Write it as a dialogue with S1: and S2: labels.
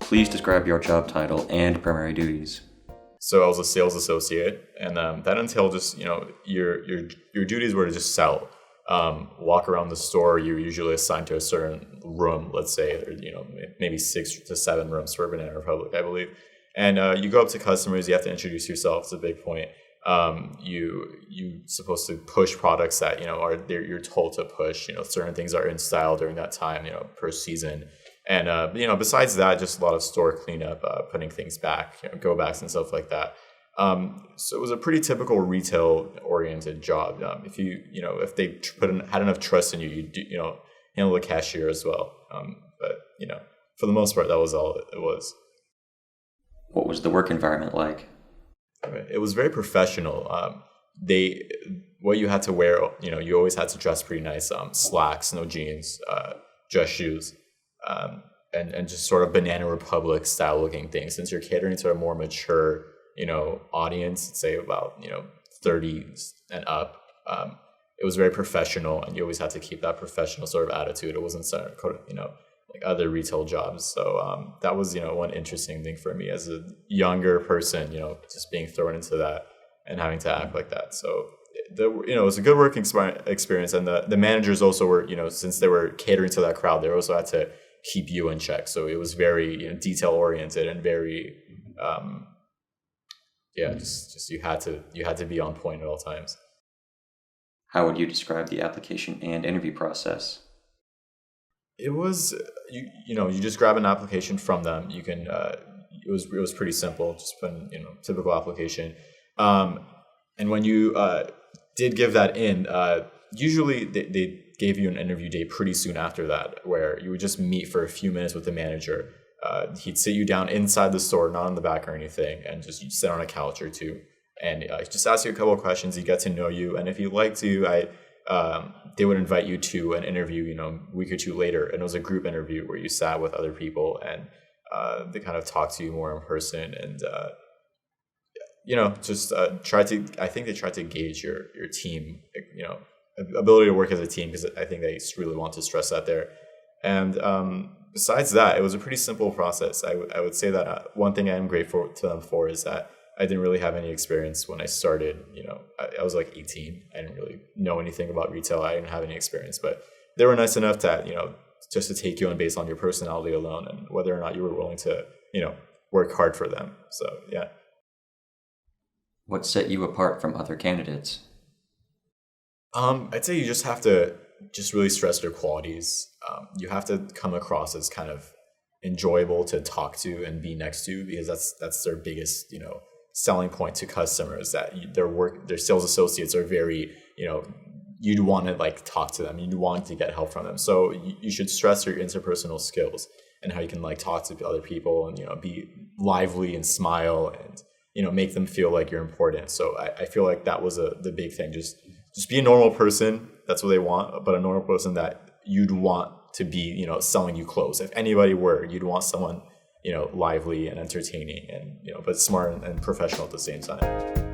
S1: Please describe your job title and primary duties.
S2: So I was a sales associate, and that entailed just, your duties were to just sell, walk around the store. You're usually assigned to a certain room, let's say, maybe 6 to 7 rooms for Banana Republic, I believe. And you go up to customers, you have to introduce yourself. It's a big point. You supposed to push products that, you're told to push. Certain things are in style during that time, per season. And, besides that, just a lot of store cleanup, putting things back, go backs and stuff like that. So it was a pretty typical retail oriented job. If they had enough trust in you, you handle the cashier as well. But for the most part, that was all it was.
S1: What was the work environment like?
S2: It was very professional. What you had to wear, you always had to dress pretty nice. Slacks, no jeans, dress shoes. And just sort of Banana Republic style looking things. Since you're catering to a more mature, audience, say about, 30s and up, it was very professional, and you always had to keep that professional sort of attitude. It wasn't like other retail jobs. So that was, one interesting thing for me as a younger person, just being thrown into that and having to act like that. So it was a good working experience. And the managers also were, since they were catering to that crowd, they also had to keep you in check. So it was very detail oriented and very just you had to be on point at all times.
S1: How would you describe the application and interview process?
S2: It was you just grab an application from them. You can it was pretty simple, just put in, typical application, and when you did give that in, usually they gave you an interview day pretty soon after that, where you would just meet for a few minutes with the manager. He'd sit you down inside the store, not in the back or anything, and just you'd sit on a couch or two, and just ask you a couple of questions. He'd get to know you, and if you'd like to, they would invite you to an interview, a week or two later, and it was a group interview where you sat with other people, and they kind of talked to you more in person, and I think they tried to gauge your team, ability to work as a team, because I think they really want to stress that there. And besides that, it was a pretty simple process. I would say that one thing I am grateful to them for is that I didn't really have any experience when I started. I was like 18. I didn't really know anything about retail. I didn't have any experience, but they were nice enough that, just to take you on based on your personality alone and whether or not you were willing to, work hard for them. So, yeah.
S1: What set you apart from other candidates?
S2: I'd say you just have to really stress their qualities. You have to come across as kind of enjoyable to talk to and be next to, because that's their biggest, selling point to customers, that their sales associates are very, you'd want to talk to them, you'd want to get help from them. So you should stress your interpersonal skills and how you can talk to other people and, be lively and smile and, make them feel like you're important. So I feel like that was the big thing. Just be a normal person. That's what they want, but a normal person that you'd want to be, selling you clothes. If anybody were, you'd want someone, lively and entertaining and, but smart and professional at the same time.